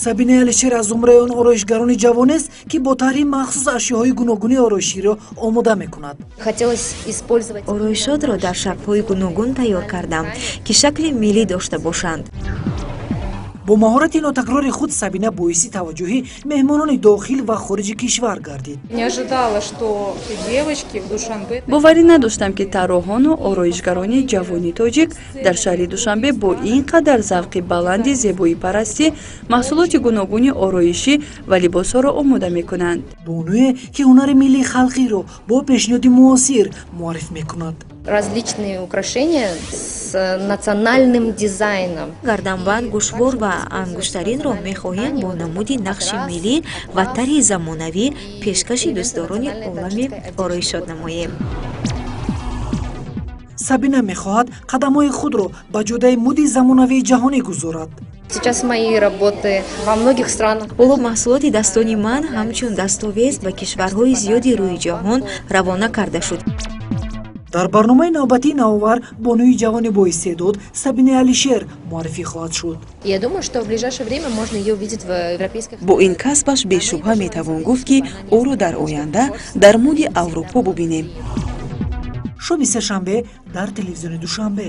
Сабинаи Алишер аз зумраи он ороишгарони ҷавон аст ки бо тарҳи махсус ашёҳои гуногуни ороиширо омода мекунад. ороишотро дар шаклҳои гуногун тайёр кардам ки шакли миллӣ дошта бошанд. бо маҳорати нотакрори худ Сабина боиси таваҷҷӯҳи меҳмонони дохил ва хориҷи кишвар гардид. боварӣ надоштам ки тарроҳону ороишгарони ҷавони тоҷик дар шаҳри Душанбе бо ин қадар завқи баланди зебоипарастӣ маҳсулоти гуногуни ороишӣ ва либосҳоро омода мекунанд. бонуе ки ҳунари миллии халқиро бо пешниҳоди муосир муаллиф мекунад. Различные украшения с национальным дизайном. гарданбанд, гӯшвор ва ангуштаринро мехоҳем бо намуди нақши миллӣ ва тарҳи замонавӣ пешкаши дӯстдорони олами ороишот намоем. Сабина мехоҳад қадамҳои худро ба ҷодаи муди замонавии ҷаҳонӣ гузорад. Сейчас мои работы во многих странах. боло маҳсулоти дастони ман ҳамчун дастовез ба кишварҳои зиёди рӯи ҷаҳон равона карда шуд. дар барномаи навбатии Navovar бонуи ҷавони боистеъдод Сабинаи Алишер муаррифӣ хоҳад шуд. Я думаю, что в ближайшее время можно ее увидеть в европейских. бо ин касбаш бешубҳа метавон гуфт ки ӯро дар оянда дар муди Аврупо бубинем. шоми сешанбе дар телевизиони Душанбе.